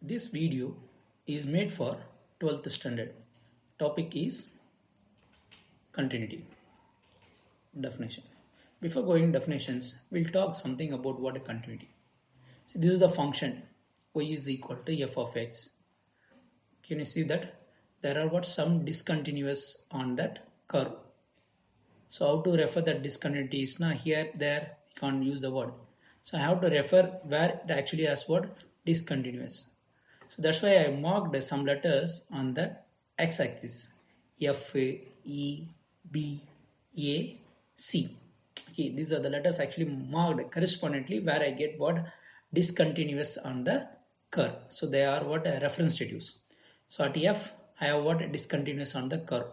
This video is made for 12th standard. Topic is continuity. Definition. Before going definitions, we'll talk something about what a continuity. See, this is the function y is equal to f of x. Can you see that? There are some discontinuous on that curve. So how to refer that discontinuity is now here, there, you can't use the word. So I have to refer where it actually has what? Discontinuous. So that's why I marked some letters on the x-axis. F, E, B, A, C. Okay, these are the letters actually marked correspondingly where I get what? Discontinuous on the curve. So they are what? Reference radius. So at F, I have what? Discontinuous on the curve.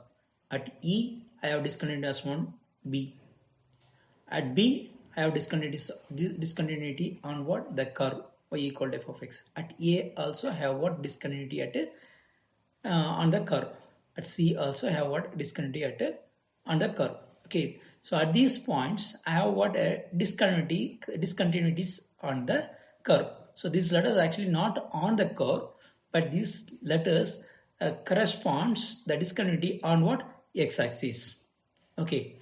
At E, I have discontinuous on B. At B, I have discontinuity on what? The curve y equal to f of x. At A also have what? Discontinuity at on the curve. At C also have what? Discontinuity at on the curve. Okay. So at these points, I have what? Discontinuities on the curve. So these letters are actually not on the curve, but these letters corresponds the discontinuity on what? X-axis. Okay.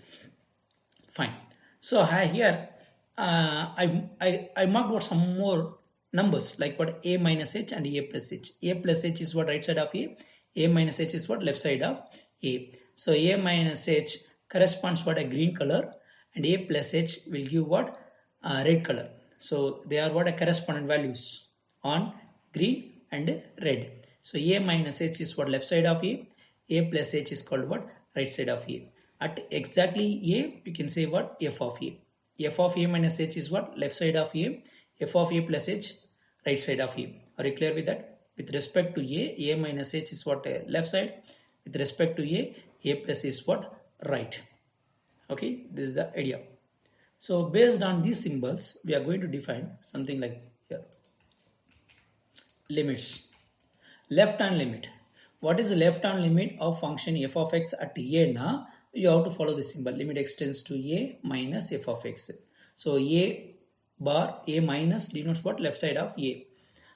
Fine. So here I marked what some more numbers like what a minus h and a plus h. A plus h is what? Right side of a minus h is what? Left side of a. So a minus h corresponds what? A green color, and a plus h will give what? Red color. So they are what? A correspondent values on green and red. So a minus h is what? Left side of a plus h is called what? Right side of a. At exactly a, you can say what? F of a. F of a minus h is what? Left side of a. F of a plus h, right side of a. Are you clear with that? With respect to a minus h is what? Left side. With respect to a plus is what? Right. Okay, this is the idea. So based on these symbols, we are going to define something like here. Limits. Left hand limit. What is the left hand limit of function f of x at a now? You have to follow the symbol. Limit extends to a minus f of x. So a bar, a minus denotes what? Left side of a.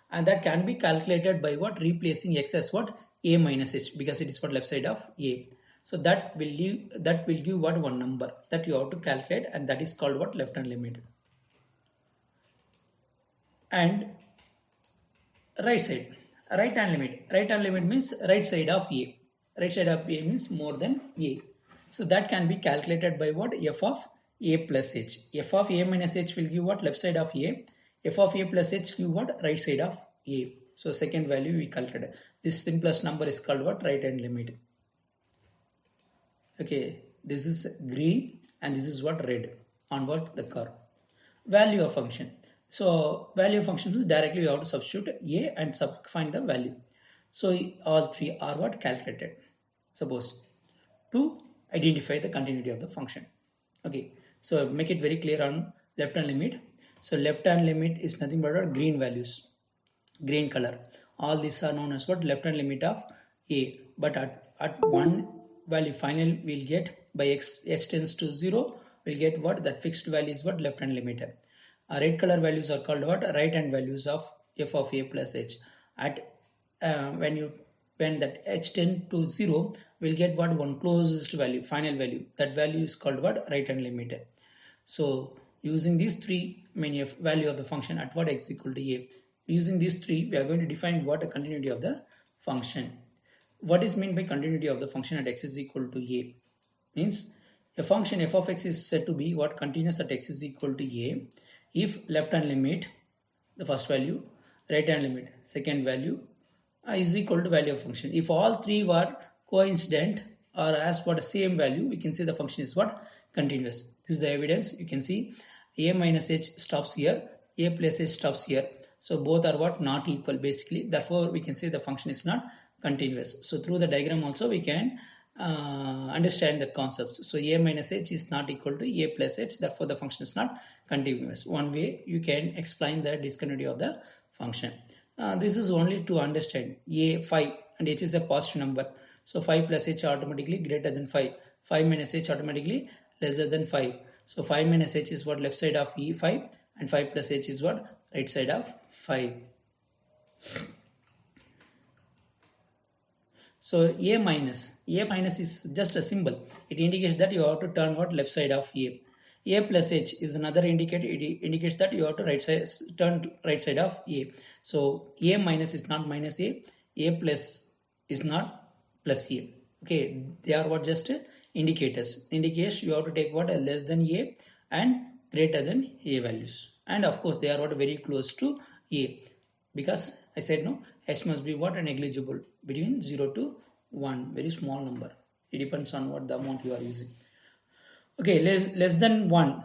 And that can be calculated by what? Replacing x as what? A minus h, because it is what? Left side of a. So that will give what? One number that you have to calculate, and that is called what? Left hand limit. And right side. Right hand limit. Right hand limit means right side of a. Right side of a means more than a. So that can be calculated by what? F of a plus h. F of a minus h will give what? Left side of a. F of a plus h give what? Right side of a. So second value we calculated. This simplest number is called what? Right hand limit. Okay, this is green and this is what? Red on what? The curve. Value of function. So value of function is directly we have to substitute a and find the value. So all three are what? Calculated. Suppose to identify the continuity of the function. Okay, so make it very clear on left hand limit. So left hand limit is nothing but green values, green color. All these are known as what? Left hand limit of a. But at one value final we'll get by x tends to 0, we'll get what? That fixed value is what? Left hand limit. Red color values are called what? Right hand values of f of a plus h. At when that h tends to 0, we'll get what? One closest value, final value. That value is called what? Right hand limit. So using these three value of the function at what? X equal to a. Using these three, we are going to define what? A continuity of the function. What is meant by continuity of the function at x is equal to a? Means a function f of x is said to be what? Continuous at x is equal to a if left hand limit, the first value, right hand limit, second value, is equal to value of function. If all three were coincident or as for the same value, we can say the function is what? Continuous. This is the evidence. You can see a minus h stops here, a plus h stops here. So both are what? Not equal basically. Therefore, we can say the function is not continuous. So through the diagram also we can understand the concepts. So a minus h is not equal to a plus h. Therefore, the function is not continuous. One way you can explain the discontinuity of the function. This is only to understand a 5 and h is a positive number. So 5 plus h automatically greater than 5. 5 minus h automatically lesser than 5. So 5 minus h is what? Left side of e5, and 5 plus h is what? Right side of 5. So a minus is just a symbol. It indicates that you have to turn what left side of a. A plus h is another indicator. It indicates that you have to turn right side of a. So a minus is not minus a. A plus is not plus a. Okay, they are what just indicators. Indicates you have to take what a less than a and greater than a values. And of course they are what very close to a, because I said no, h must be what negligible between 0 to 1, very small number. It depends on what the amount you are using. Okay, less than 1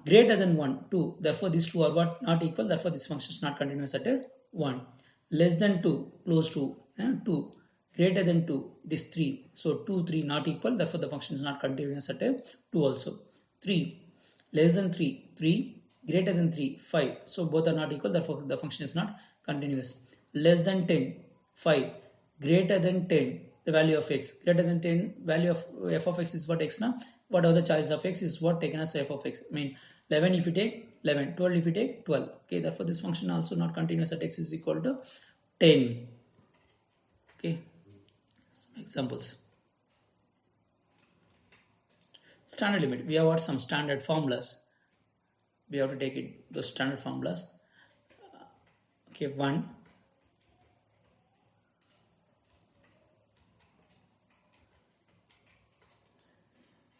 greater than 1 2, therefore these two are what not equal, therefore this function is not continuous at a 1. Less than 2 close to 2, greater than 2 it is 3, so 2 3 not equal, therefore the function is not continuous at a 2 also. 3 less than 3 3, greater than 3 5, so both are not equal, therefore the function is not continuous. Less than 10 5, greater than 10 the value of x, greater than 10 value of f of x is what x now, what are the choice of x is what taken as f of x. I mean 11 if you take 11, 12 if you take 12. Okay, therefore this function also not continuous at x is equal to 10. Okay, some examples. Standard limit, we have got some standard formulas, we have to take it those standard formulas. Okay, 1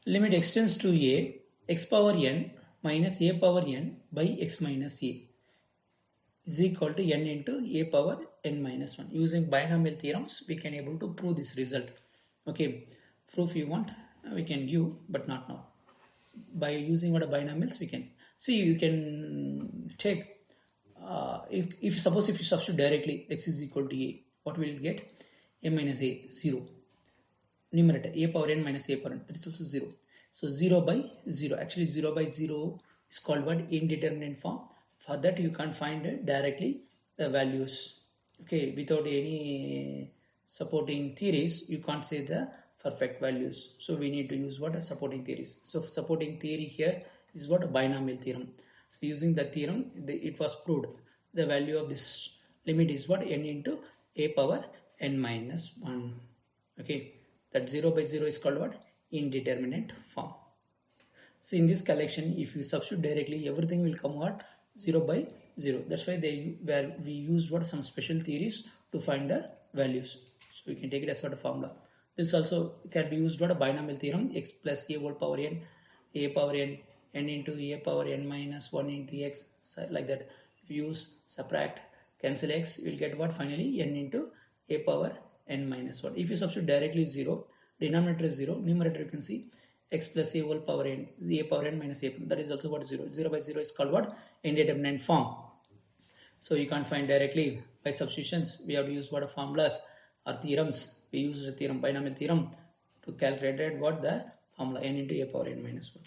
limit extends to a x power n minus a power n by x minus a is equal to n into a power n minus 1. Using binomial theorems we can able to prove this result. Okay, proof you want we can view, but not now. By using what binomials we can see, you can take if suppose if you substitute directly x is equal to a, what will you get? A minus a 0, numerator a power n minus a power n, that is also 0. So 0 by 0, actually 0 by 0 is called what indeterminate form. For that you can't find directly the values. Okay, without any supporting theories you can't say the perfect values, so we need to use what a supporting theories. So supporting theory here is what a binomial theorem. So using the theorem it was proved the value of this limit is what n into a power n minus 1. Okay, that 0 by 0 is called what indeterminate form. So in this collection if you substitute directly everything will come what 0 by 0. That's why we use what some special theories to find the values. So we can take it as what a formula. This also can be used what a binomial theorem, x plus a whole power n, a power n, n into a power n minus 1 into x, like that. If you use subtract, cancel x, you will get what finally n into a power n minus 1. If you substitute directly 0, denominator is 0, numerator you can see x plus a whole power n, a power n minus a, that is also what 0. 0 by 0 is called what indeterminate form. So you can't find directly by substitutions, we have to use what formulas or theorems. We use the theorem, binomial theorem, to calculate what the formula n into a power n minus 1.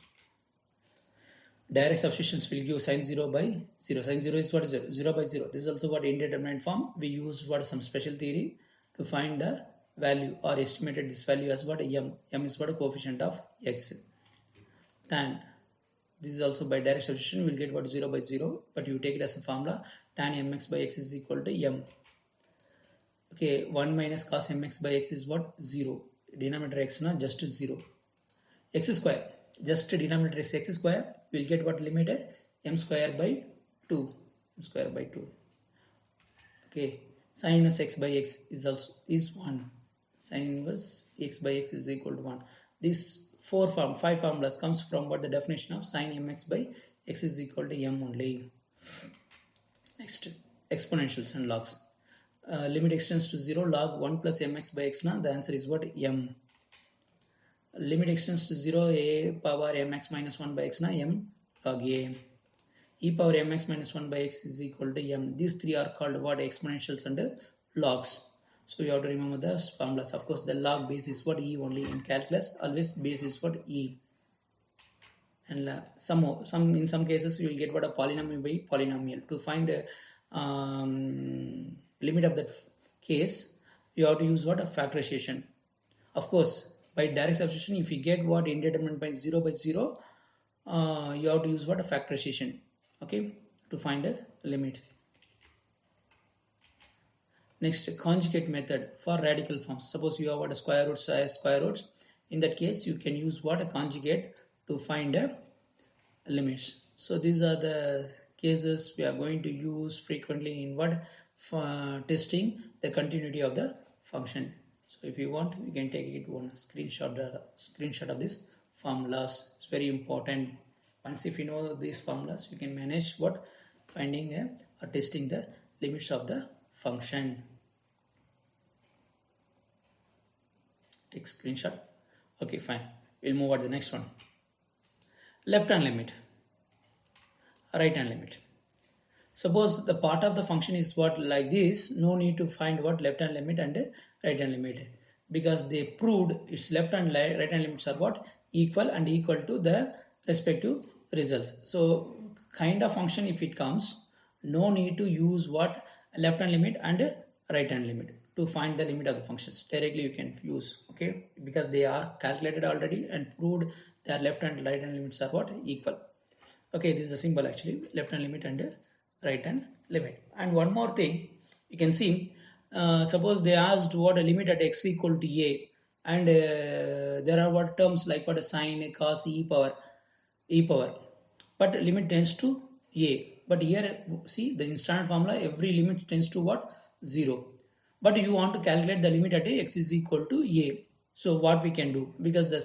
Direct substitutions will give sin 0 by 0. Sin 0 is what is 0? 0 by 0. This is also what indeterminate form. We use what some special theory to find the value or estimated this value as what m. M is what a coefficient of x. Tan, this is also by direct substitution we'll get what 0 by 0, but you take it as a formula tan mx by x is equal to m. Okay, 1 minus cos mx by x is what 0, denominator x na just 0. X square, just denominator is x square, we'll get what limited m square by 2, m square by 2. Okay, sin inverse x by x is also is 1, sin inverse x by x is equal to 1. This 5 formulas comes from what the definition of sin mx by x is equal to m only. Next, exponentials and logs. Limit extends to 0, log 1 plus mx by x na, the answer is what m. Limit extends to 0, a power mx minus 1 by x na, m log a. E power mx minus 1 by x is equal to m. These three are called what exponentials and logs. So you have to remember the formulas. Of course the log base is what e only in calculus, always base is what e. And in some cases you will get what a polynomial by polynomial. To find the limit of that case you have to use what a factorization. Of course by direct substitution if you get what indeterminate by 0 by 0, you have to use what a factorization, okay, to find the limit. Next, conjugate method for radical forms. Suppose you have what a square roots, square roots. In that case, you can use what a conjugate to find a limits. So these are the cases we are going to use frequently in what for testing the continuity of the function. So if you want, you can take it one screenshot of this formulas. It's very important. Once if you know these formulas, you can manage what finding or testing the limits of the function. Take screenshot. Okay, fine. We'll move on to the next one. Left hand limit, right hand limit. Suppose the part of the function is what like this, no need to find what left hand limit and right hand limit, because they proved its left and right hand limits are what equal and equal to the respective results. So kind of function if it comes, no need to use what left hand limit and right hand limit to find the limit of the functions. Directly you can use, okay, because they are calculated already and proved their left and right hand limits are what equal. Okay, this is a symbol actually, left hand limit and right hand limit. And one more thing you can see, suppose they asked what a limit at x equal to a, and there are what terms like what a sine, cos, e power, but limit tends to a. But here see the standard formula, every limit tends to what 0, but you want to calculate the limit at x is equal to a. So what we can do, because the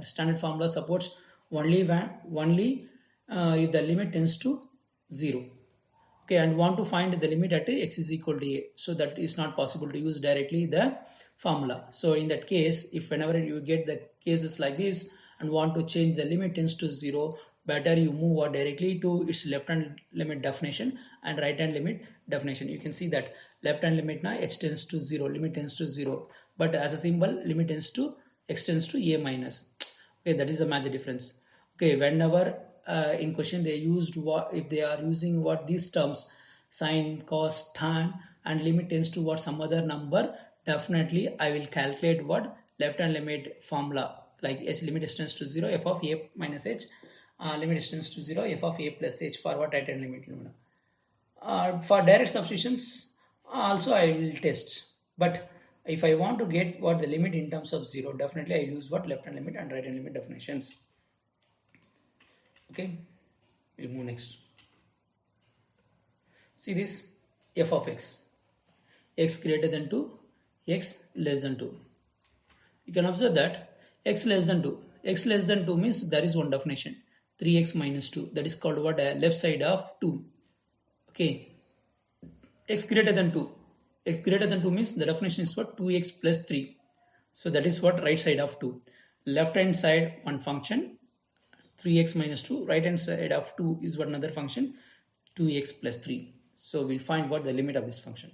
standard formula supports only if the limit tends to 0, okay, and want to find the limit at x is equal to a, so that is not possible to use directly the formula. So in that case, if whenever you get the cases like this and want to change the limit tends to 0, better you move directly to its left hand limit definition and right hand limit definition. You can see that left hand limit now h tends to 0, limit tends to 0, but as a symbol limit tends to x tends to a minus. Okay, that is a major difference. Okay, whenever in question they used what, if they are using what these terms sine, cos, tan and limit tends to what some other number, definitely I will calculate what left hand limit formula like h limit tends to 0 f of a minus h, limit tends to 0 f of a plus h for what right hand limit. For direct substitutions also I will test, but if I want to get what the limit in terms of 0, definitely I use what left hand limit and right hand limit definitions. Okay, we'll move next. See this f of x greater than 2, x less than 2. You can observe that x less than 2 means there is one definition, 3x minus 2, that is called what left side of 2. Okay, x greater than 2 means the definition is what 2x plus 3, so that is what right side of 2. Left hand side one function 3x minus 2, right hand side of 2 is what another function 2x plus 3. So we'll find what the limit of this function.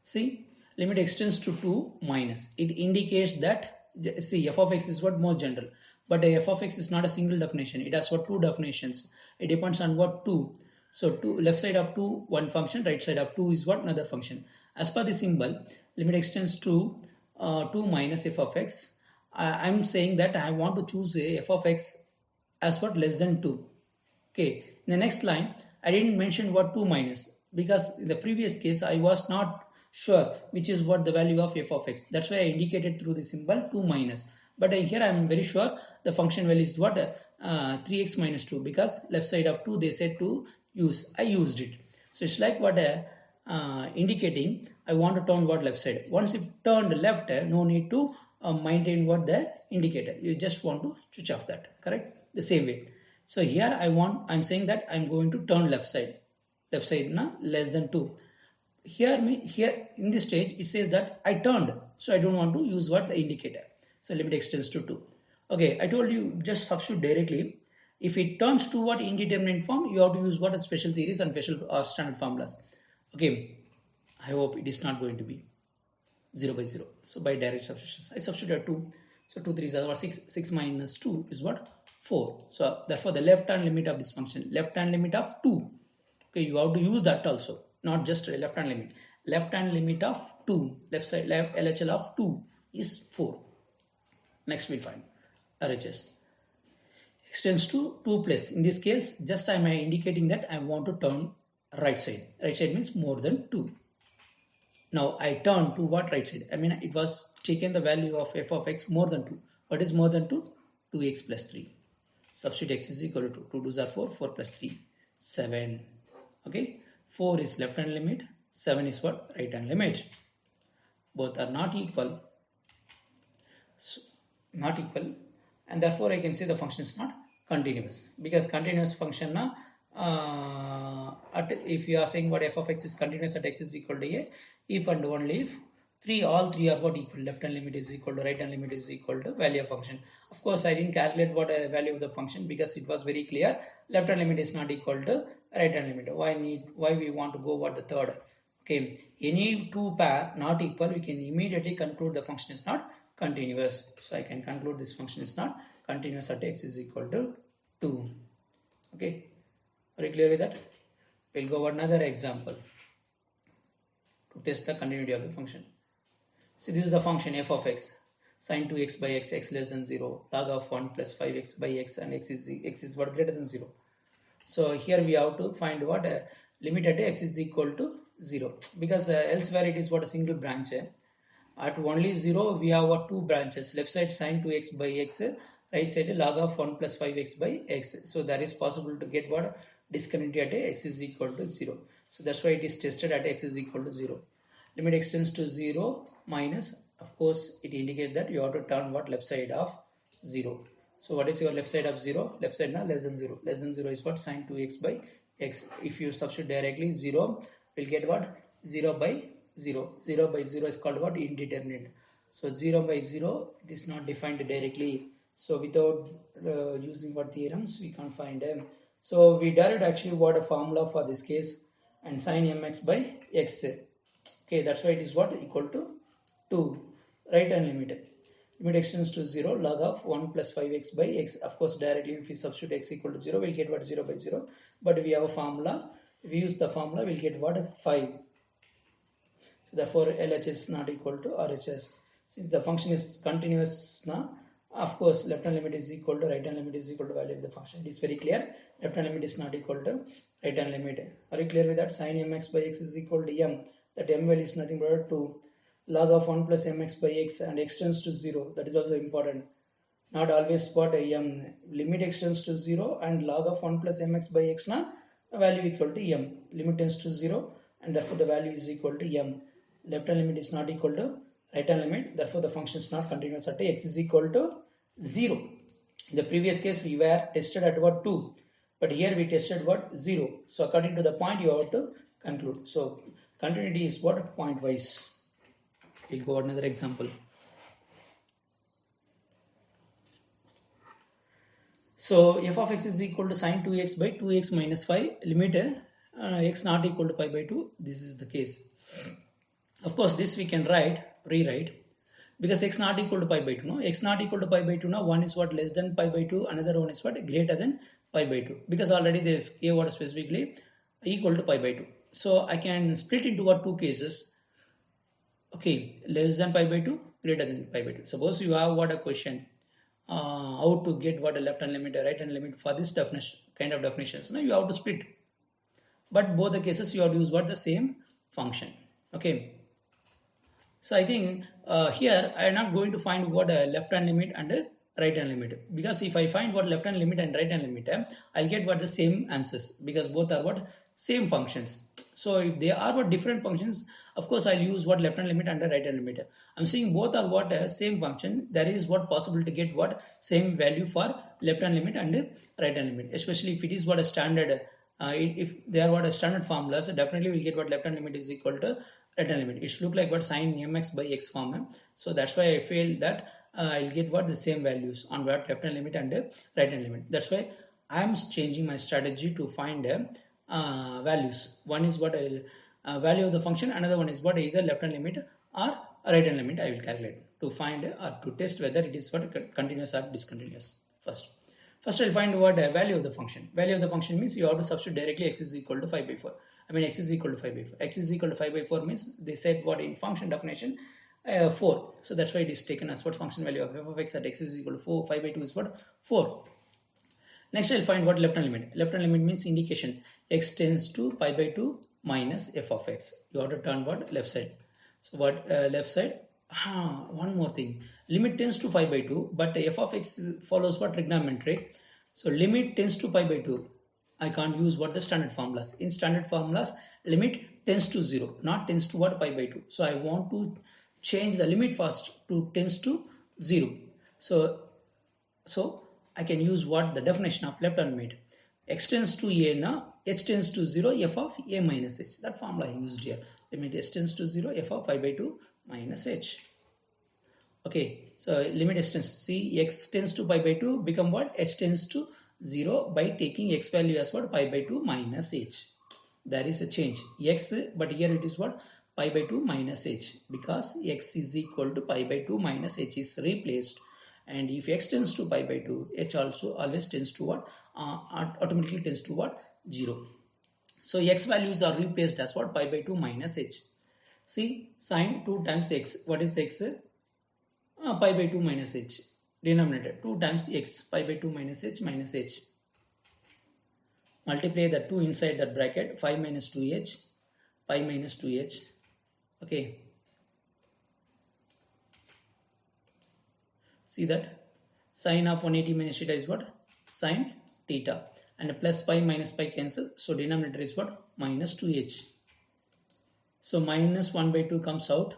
See, limit extends to 2 minus, it indicates that, see, f of x is what most general, but f of x is not a single definition, it has what two definitions, it depends on what 2. So 2, left side of 2 one function, right side of 2 is what another function. As per the symbol, limit extends to 2 minus f of x. I'm saying that I want to choose a f of x as what less than 2. Okay, in the next line I didn't mention what 2 minus, because in the previous case I was not sure which is what the value of f of x, that's why I indicated through the symbol 2 minus. But here I am very sure the function value is what 3x minus 2, because left side of 2 they said to use, I used it. So it's like what indicating I want to turn what left side. Once if turned left, no need to maintain what the indicator, you just want to switch off that, correct, the same way. So here I'm saying that I'm going to turn left side now less than 2. Here in this stage it says that I turned, so I don't want to use what the indicator, so limit extends to 2. Okay, I told you just substitute directly. If it turns to what indeterminate form, you have to use what a special theories and special or standard formulas. Okay, I hope it is not going to be 0 by 0. So by direct substitutions, I substitute 2. So 2 3s are 6. 6 minus 2 is what 4. So therefore the left hand limit of this function, left hand limit of 2. Okay, you have to use that also, not just left hand limit. Left hand limit of 2, left side LHL of 2 is 4. Next we'll find RHS. extends to 2 plus. In this case, just I am indicating that I want to turn right side. Right side means more than 2. Now I turn to what right side? I mean, it was taken the value of f of x more than 2. What is more than 2? 2x plus 3. Substitute x is equal to 2. 2 2s are 4. 4 plus 3. 7. Okay. 4 is left hand limit. 7 is what? Right hand limit. Both are not equal. So, not equal. And therefore I can say the function is not continuous. Because continuous function now, if you are saying what f of x is continuous at x is equal to a, if and only if all three are what equal, left hand limit is equal to right hand limit is equal to value of function. Of course I didn't calculate what a value of the function because it was very clear left hand limit is not equal to right hand limit. Why we want to go what the third? Okay, any two pair not equal, we can immediately conclude the function is not continuous. So I can conclude this function is not continuous at x is equal to 2. Okay, are you clear with that? We'll go over another example to test the continuity of the function. See, this is the function f of x, sine 2x by x, x less than 0, log of 1 plus 5x by x, and x is what greater than 0. So here we have to find what limit at x is equal to 0, because elsewhere it is what a single branch. At only 0 we have what two branches, left side sine 2x by x, right side log of 1 plus 5x by x. So that is possible to get what discontinuity at x is equal to 0. So that's why it is tested at x is equal to 0. Limit extends to 0 minus, of course it indicates that you have to turn what left side of 0. So what is your left side of 0? Left side now less than 0. Less than 0 is what? Sine 2x by x. If you substitute directly 0, we'll get what? 0 by 0. 0 by 0 is called what? Indeterminate. So 0 by 0, it is not defined directly. So without using what theorems, we can't find them. So we derived actually what a formula for this case, and sine mx by x. Okay, that's why it is what? Equal to 2. Right hand limit. Limit extends to 0, log of 1 plus 5x by x. Of course, directly if we substitute x equal to 0, we'll get what? 0 by 0. But we have a formula. If we use the formula, we'll get what? 5. So therefore, LHS is not equal to RHS. Since the function is continuous now, of course, left hand limit is equal to right hand limit is equal to value of the function. It is very clear. Left hand limit is not equal to right hand limit. Are you clear with that? Sine mx by x is equal to m. That m value is nothing but 2. Log of 1 plus mx by x and extends to 0. That is also important. Not always what m. Limit extends to 0 and log of 1 plus mx by x now value equal to m. Limit tends to 0 and therefore the value is equal to m. Left hand limit is not equal to right hand limit. Therefore the function is not continuous at x is equal to 0. In the previous case we were tested at what 2. But here we tested what 0. So according to the point you have to conclude. So continuity is what? Point wise. We'll go another example. So f of x is equal to sine 2x by 2x minus 5, limit x not equal to pi by 2. This is the case. Of course this we can rewrite, because x not equal to pi by 2. No, x not equal to pi by 2 now, one is what? Less than pi by 2, another one is what? Greater than pi by 2, because already they gave what specifically equal to pi by 2. So I can split into what two cases. Okay, less than pi by 2, greater than pi by 2. Suppose you have what a question, how to get what a left hand limit, a right hand limit for this definition, kind of definitions. Now you have to split. But both the cases you have to use what? The same function. Okay. So I think here I am not going to find what a left hand limit and a right hand limit, because if I find what left hand limit and right hand limit, I'll get what the same answers, because both are what? Same functions. So if they are what different functions, of course I'll use what left hand limit and the right hand limit. I'm saying both are what same function. There is what possible to get what same value for left hand limit and right hand limit, especially if it is what a standard. If they are what a standard formulas, definitely we'll get what left hand limit is equal to right hand limit. It should look like what sine mx by x form. So that's why I feel that I'll get what the same values on what left hand limit and right hand limit. That's why I'm changing my strategy to find values. One is what value of the function, another one is what either left hand limit or right hand limit I will calculate to find or to test whether it is what continuous or discontinuous. First I'll find what value of the function. Value of the function means you have to substitute directly x is equal to 5 by 4. I mean x is equal to 5 by 4. X is equal to 5 by 4 means they said what in function definition 4. So that's why it is taken as what function value of f of x at x is equal to 4. 5 by 2 is what? 4. Next, I'll find what left hand limit. Left hand limit means indication x tends to pi by 2 minus f of x. You have to turn what? Left side. So what left side? One more thing. Limit tends to pi by 2, but f of x follows what? Trigonometry. So limit tends to pi by 2. I can't use what the standard formulas. In standard formulas, limit tends to 0, not tends to what? Pi by 2. So I want to change the limit first to tends to 0. So I can use what? The definition of left hand limit. X tends to a now, h tends to 0, f of a minus h. That formula I used here. Limit h tends to 0, f of pi by 2 minus h. Okay, so limit h tends to see x tends to pi by 2 become what? H tends to 0 by taking x value as what? Pi by 2 minus h. There is a change. X, but here it is what? Pi by 2 minus h, because x is equal to pi by 2 minus h is replaced. And if x tends to pi by 2, h also always tends to what? Automatically tends to what? 0. So x values are replaced as what? Pi by 2 minus h. See, sine 2 times x. What is x? Pi by 2 minus h. Denominator 2 times x. Pi by 2 minus h minus h. Multiply the 2 inside that bracket. 5 minus 2h. Pi minus 2h. Okay. See that sine of 180 minus theta is what? Sine theta. And plus pi minus pi cancel. So denominator is what? Minus 2h. So minus 1 by 2 comes out.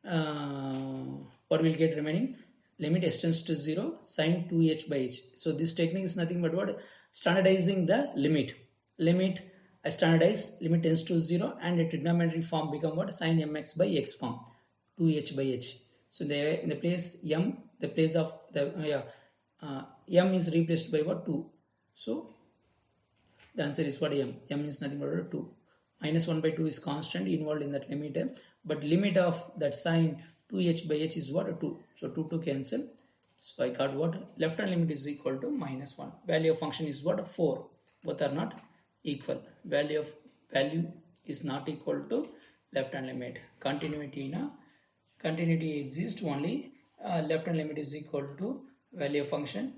What will get remaining? Limit s tends to 0, sine 2h by h. So this technique is nothing but what? Standardizing the limit. Limit I standardize, limit tends to 0, and a trigonometry form become what? Sine mx by x form, 2h by h. So there in the place m, the place of the m is replaced by what? 2. So the answer is what? M is nothing but 2. Minus 1 by 2 is constant involved in that limit, but limit of that sine 2h by h is what? 2. So 2 to cancel. So I got what? Left hand limit is equal to minus 1. Value of function is what? 4. Both are not equal. Value is not equal to left hand limit. Continuity exists only. Left hand limit is equal to value of function,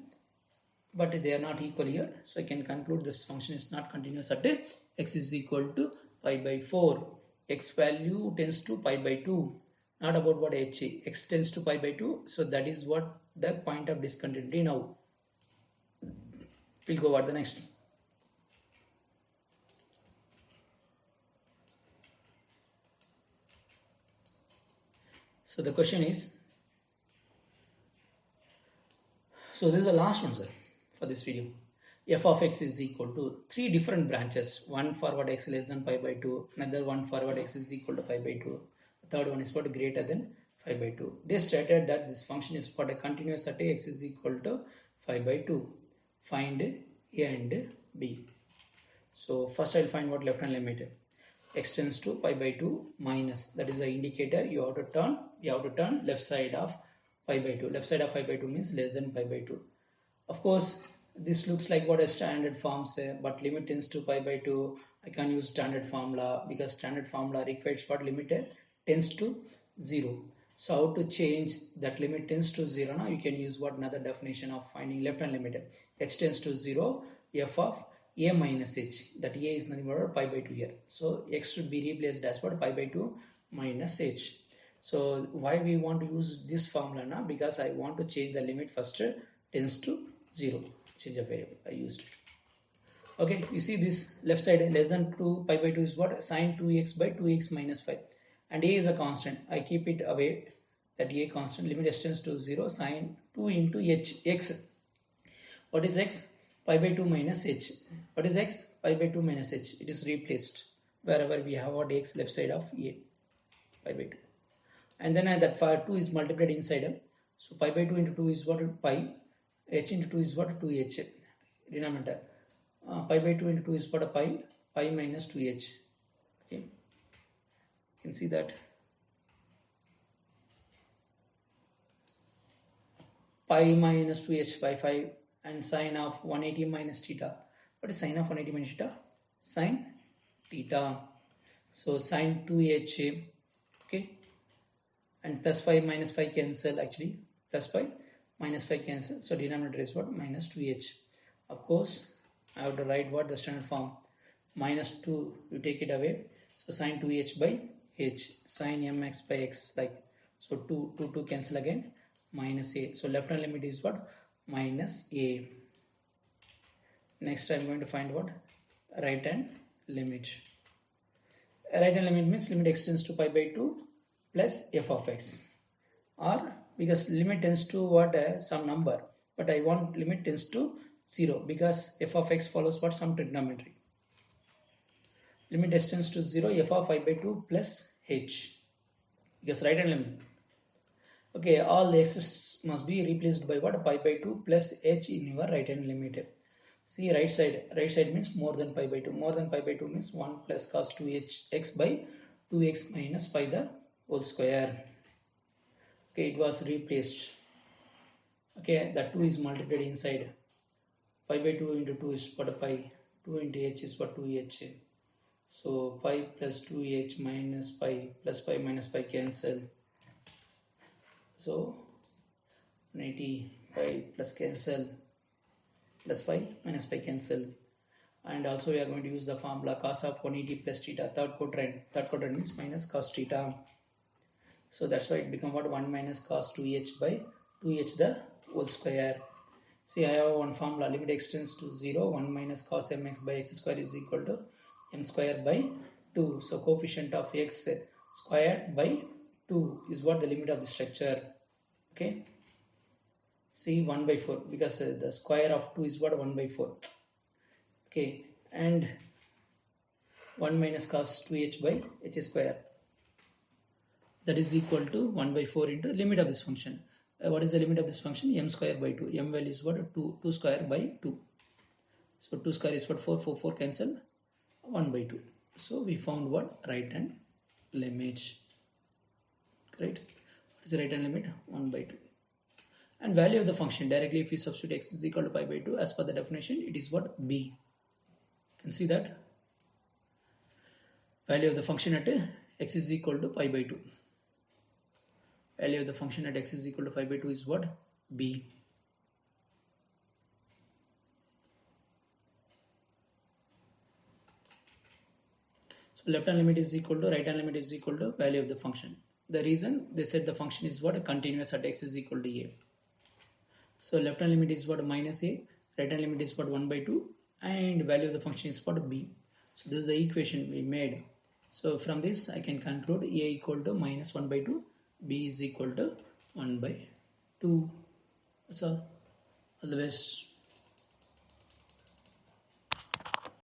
but they are not equal here. So I can conclude this function is not continuous at x is equal to pi by 4. X value tends to pi by 2. Not about what h. X tends to pi by 2. So that is what the point of discontinuity. Now we'll go over the next. So the question is, so this is the last one, sir, for this video. F of x is equal to 3 different branches. One for what? X less than pi by 2. Another one for what? X is equal to pi by 2. The third one is what? Greater than 5 by 2. They stated that this function is for a continuous at x is equal to 5 by 2. Find a and b. So first I'll find what? Left hand limit. X tends to pi by 2 minus, that is the indicator. You have to turn left side of pi by 2. Left side of pi by 2 means less than pi by 2. Of course, this looks like what a standard form say, but limit tends to pi by 2. I can use standard formula, because standard formula requires what? Limit tends to 0. So how to change that limit tends to 0? Now you can use what? Another definition of finding left hand limit. H tends to 0, f of a minus h. That a is nothing but pi by 2 here. So x should be replaced as what? Pi by 2 minus h. So why we want to use this formula now? Because I want to change the limit first tends to 0. Change of variable. I used it. Okay, you see this left side less than 2 pi by 2 is what? Sine 2x by 2x minus 5. And a is a constant. I keep it away. That a constant. Limit s tends to 0. Sine 2 into x. What is x? Pi by 2 minus h. What is x? Pi by 2 minus h. It is replaced wherever we have what? X left side of a. Pi by 2. And then that 2 is multiplied inside. So pi by 2 into 2 is what? Pi. H into 2 is what? 2h. Denominator. Pi by 2 into 2 is what? Pi. Pi minus 2h. Okay. You can see that. Pi minus 2h by 5. And sine of 180 minus theta. What is sine of 180 minus theta? Sine theta. So sine 2h. Okay. And plus 5 minus 5 cancel actually. Plus 5 minus 5 cancel. So denominator is what? Minus 2h. Of course, I have to write what the standard form. Minus 2, you take it away. So sin 2h by h, sin mx by x, like so 2 cancel again, minus a. So left hand limit is what? Minus a. Next I'm going to find what? Right hand limit. Right hand limit means limit extends to pi by 2 plus f of x, or because limit tends to what? Some number, but I want limit tends to 0 because f of x follows what? Some trigonometry. Limit extends to 0, f of pi by 2 plus h, because right hand limit. Okay, all the x's must be replaced by what? Pi by 2 plus h in your right hand limit. See right side means more than pi by 2. More than pi by 2 means 1 plus cos 2h x by 2x minus pi the whole square. Okay, it was replaced. Okay, that 2 is multiplied inside. Pi by 2 into 2 is what? Pi. 2 into h is what? 2h. So pi plus 2h minus pi plus pi minus pi cancel. So 180 pi plus cancel, plus pi minus pi cancel, and also we are going to use the formula cos of 180 plus theta, third quadrant means minus cos theta. So that's why it become what? 1 minus cos 2h by 2h the whole square. See, I have one formula, limit extends to 0, 1 minus cos mx by x square is equal to m square by 2. So coefficient of x squared by 2 is what? The limit of the structure. Okay, see 1 by 4 because the square of 2 is what? 1 by 4. Okay, and 1 minus cos 2h by h square, that is equal to 1 by 4 into limit of this function. What is the limit of this function? M square by 2. M value is what? 2 square by 2. So 2 square is what? 4 cancel, 1 by 2. So we found what? Right hand limit. Right? What is the right hand limit? 1 by 2. And value of the function, directly if you substitute x is equal to pi by 2, as per the definition, it is what? B. You can see that value of the function at x is equal to pi by 2. Value of the function at x is equal to pi by 2 is what? B. So left hand limit is equal to right hand limit is equal to value of the function. The reason they said the function is what? Continuous at x is equal to a. So left hand limit is what? Minus a. Right hand limit is what? 1 by 2. And value of the function is what? B. So this is the equation we made. So from this I can conclude a equal to minus 1 by 2. B is equal to 1 by 2. That's all. All the best.